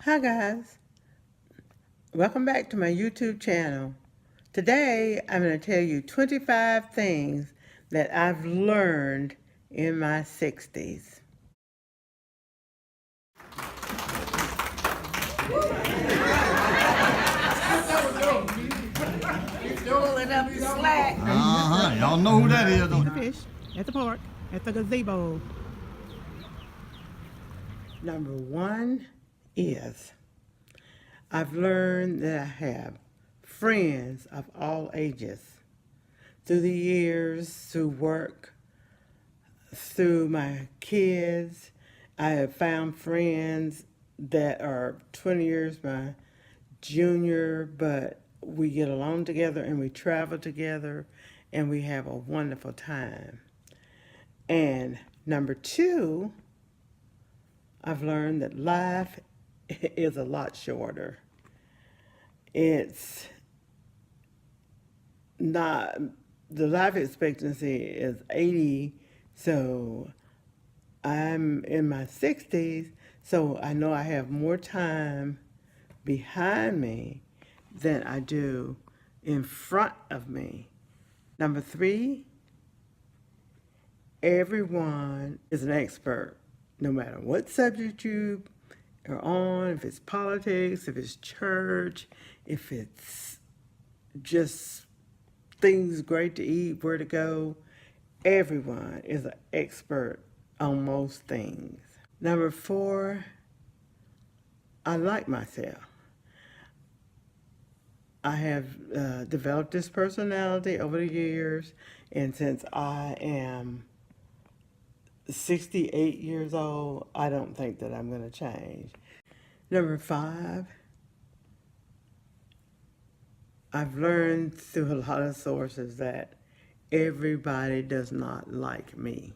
Hi guys, welcome back to my YouTube channel. Today I'm going to tell you 25 things that I've learned in my 60s. Pulling up the slack. Y'all know who that is, don't The fish at the park, at the gazebo. Number one is I've learned that I have friends of all ages. Through the years, through work, through my kids, I have found friends that are 20 years my junior, but we get along together and we travel together and we have a wonderful time. And number two, I've learned that life is a lot shorter. It's not, the life expectancy is 80, so I'm in my 60s, so I know I have more time behind me than I do in front of me. Number three, everyone is an expert, no matter what subject you are on, if it's politics, if it's church, if it's just things great to eat, where to go. Everyone is an expert on most things. Number four, I like myself. I have developed this personality over the years, and since I am 68 years old, I don't think that I'm going to change. Number five, I've learned through a lot of sources that everybody does not like me.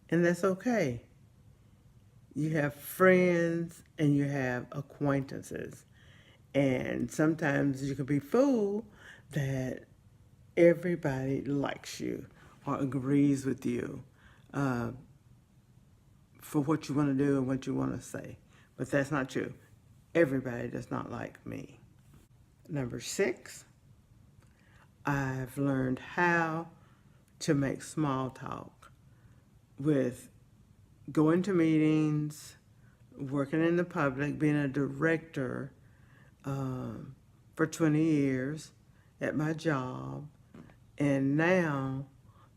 And that's okay. You have friends and you have acquaintances. And sometimes you can be fooled that everybody likes you or agrees with you for what you want to do and what you want to say. But that's not true. Everybody does not like me. Number six, I've learned how to make small talk with going to meetings, working in the public, being a director for 20 years at my job. And now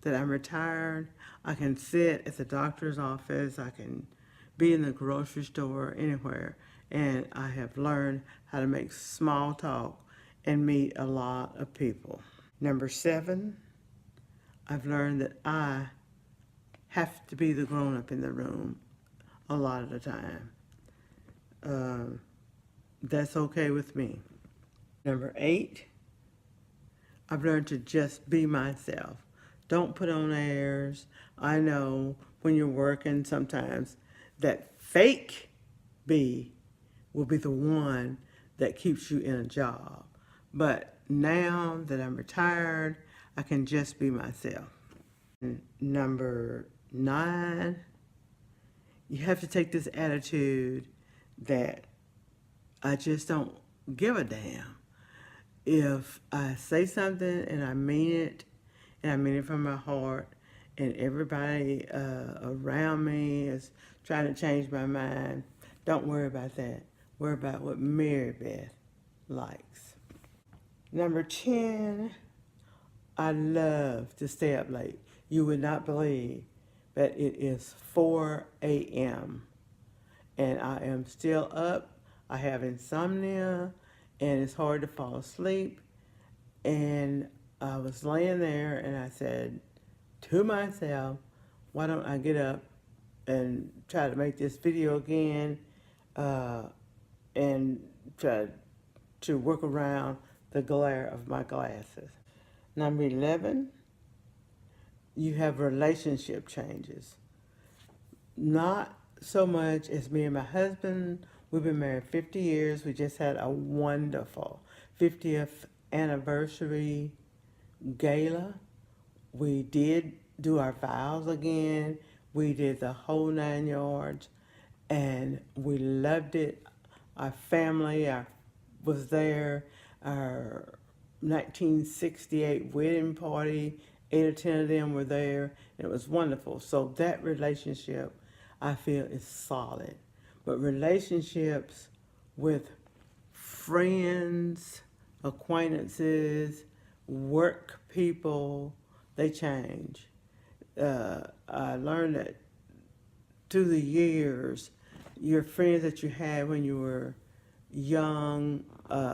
that I'm retired, I can sit at the doctor's office, I can be in the grocery store, anywhere, and I have learned how to make small talk and meet a lot of people. Number seven, I've learned that I have to be the grown-up in the room a lot of the time. That's okay with me. Number eight, I've learned to just be myself. Don't put on airs. I know when you're working sometimes that fake B will be the one that keeps you in a job. But now that I'm retired, I can just be myself. And number nine, you have to take this attitude that I just don't give a damn. If I say something and I mean it, and I mean it from my heart, and everybody around me is trying to change my mind, don't worry about that. Worry about what Mary Beth likes. Number 10, I love to stay up late. You would not believe that it is 4 a.m. and I am still up. I have insomnia and it's hard to fall asleep. And I was laying there and I said to myself, why don't I get up and try to make this video again and try to work around the glare of my glasses. Number 11, you have relationship changes. Not so much as me and my husband. We've been married 50 years. We just had a wonderful 50th anniversary gala. We did do our vows again. We did the whole 9 yards. and we loved it. Our family was there. Our 1968 wedding party, 8 or 10 of them were there. And it was wonderful. So that relationship, I feel, is solid. But relationships with friends, acquaintances, work people, they change. I learned that through the years, your friends that you had when you were young,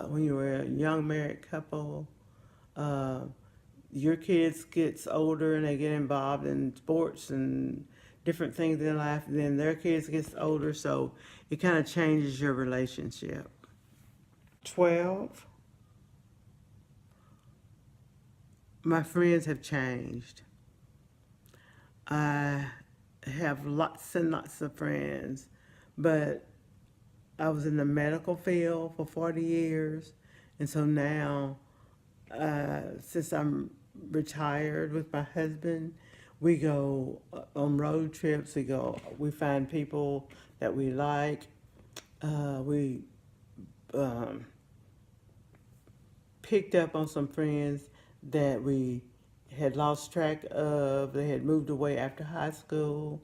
when you were a young married couple, uh, your kids gets older and they get involved in sports and different things in life. And then their kids gets older, so it kind of changes your relationship. 12. My friends have changed. I have lots and lots of friends, but I was in the medical field for 40 years, and so now, since I'm retired with my husband, we go on road trips. We find people that we like. We um, picked up on some friends that we had lost track of. They had moved away after high school,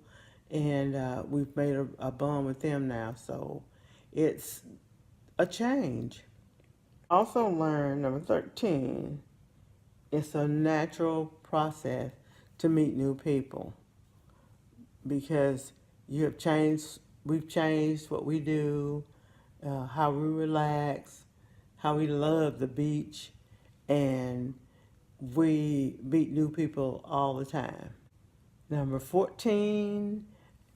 and we've made a bond with them now. So it's a change. Also learned, number 13, it's a natural process to meet new people because we've changed what we do, how we relax, how we love the beach, and we meet new people all the time. Number 14,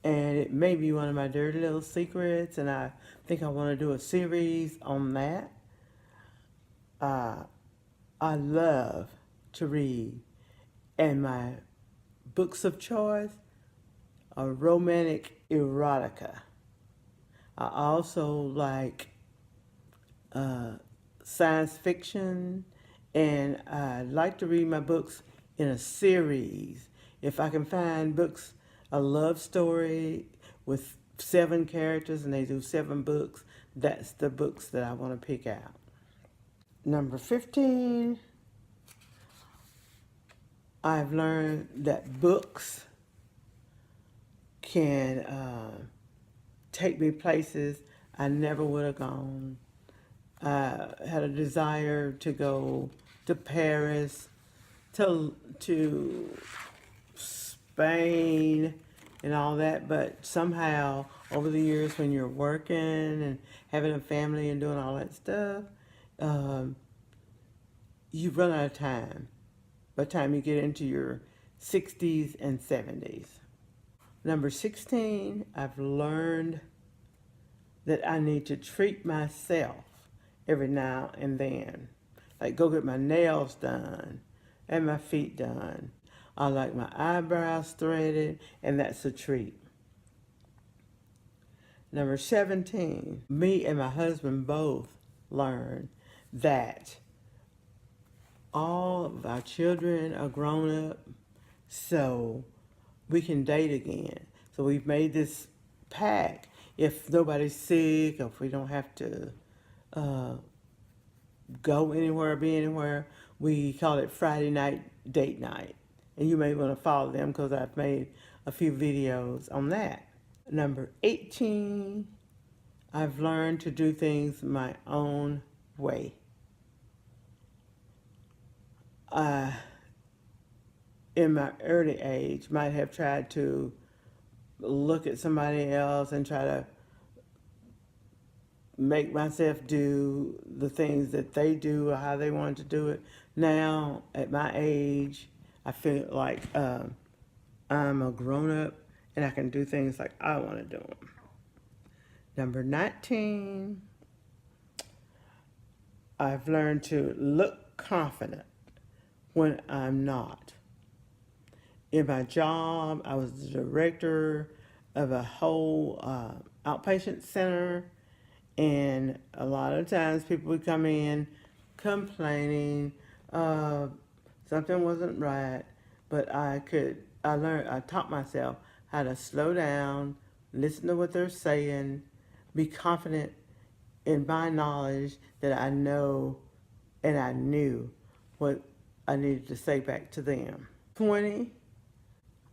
and it may be one of my dirty little secrets, and I think I want to do a series on that. I love to read, and my books of choice are romantic erotica. I also like science fiction, and I like to read my books in a series. If I can find books, a love story with 7 characters and they do 7 books, that's the books that I want to pick out. Number 15, I've learned that books can take me places I never would have gone. I had a desire to go to Paris, to Spain, and all that, but somehow over the years when you're working and having a family and doing all that stuff, you run out of time by the time you get into your 60s and 70s. Number 16, I've learned that I need to treat myself every now and then. Like go get my nails done and my feet done. I like my eyebrows threaded, and that's a treat. Number 17, me and my husband both learned that all of our children are grown up, so we can date again. So we've made this pact. If nobody's sick, or if we don't have to go anywhere, be anywhere, we call it Friday night date night. And you may want to follow them because I've made a few videos on that. Number 18, I've learned to do things my own way. In my early age, might have tried to look at somebody else and try to make myself do the things that they do or how they want to do it. Now, at my age, I feel like I'm a grown-up and I can do things like I want to do them. Number 19, I've learned to look confident when I'm not. In my job, I was the director of a whole outpatient center, and a lot of times people would come in complaining something wasn't right, but I taught myself how to slow down, listen to what they're saying, be confident in my knowledge that I know and I knew what I needed to say back to them. 20,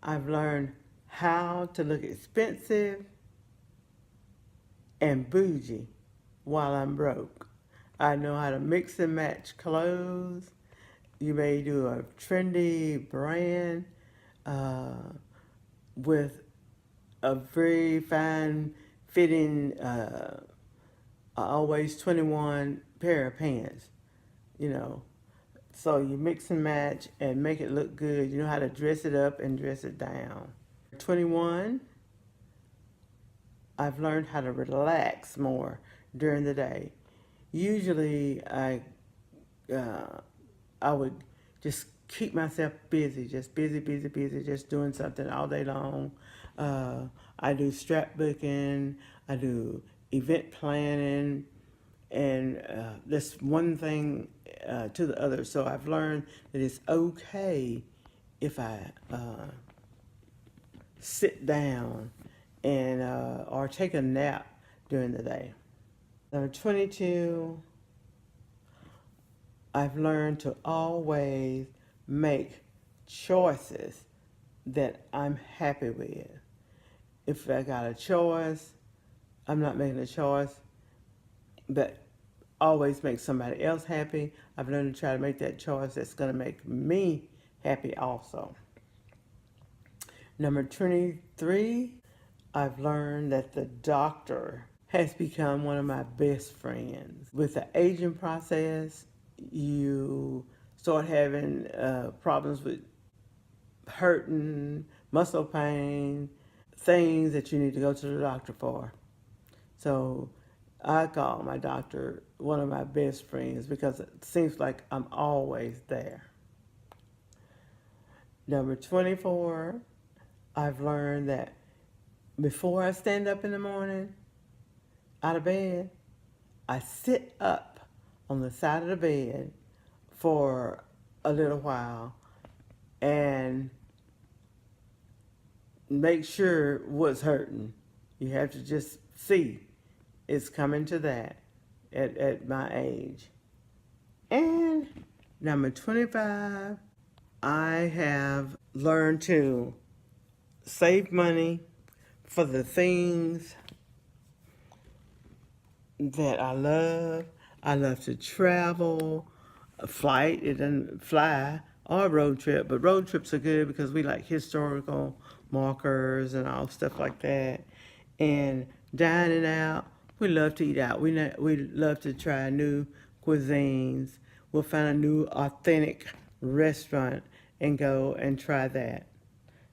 I've learned how to look expensive and bougie while I'm broke. I know how to mix and match clothes. You may do a trendy brand with a very fine fitting, always 21 pair of pants, you know. So you mix and match and make it look good. You know how to dress it up and dress it down. 21, I've learned how to relax more during the day. Usually I would just keep myself busy, just busy, just doing something all day long. I do scrapbooking, I do event planning, and that's one thing to the other. So I've learned that it's okay if I sit down and or take a nap during the day. Number 22, I've learned to always make choices that I'm happy with. If I got a choice, I'm not making a choice, but always make somebody else happy. I've learned to try to make that choice that's going to make me happy also. Number 23, I've learned that the doctor has become one of my best friends. With the aging process, you start having problems with hurting, muscle pain, things that you need to go to the doctor for. So I call my doctor one of my best friends because it seems like I'm always there. Number 24, I've learned that before I stand up in the morning out of bed, I sit up on the side of the bed for a little while and make sure what's hurting. You have to just see it's coming to that at my age. And number 25, I have learned to save money for the things that I love. I love to travel, a flight, it doesn't fly, or a road trip, but road trips are good because we like historical markers and all stuff like that. And dining out, we love to eat out. We love to try new cuisines. We'll find a new authentic restaurant and go and try that.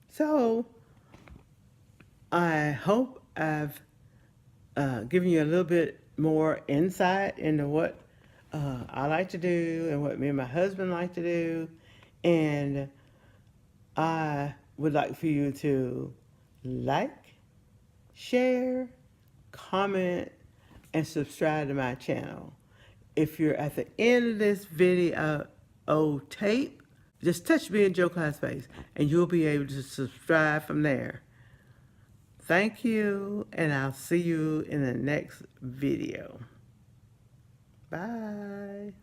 So I hope I've given you a little bit more insight into what I like to do and what me and my husband like to do. And I would like for you to like, share, comment, and subscribe to my channel. If you're at the end of this video tape, just touch me in Joe Class Space and you'll be able to subscribe from there. Thank you, and I'll see you in the next video. Bye.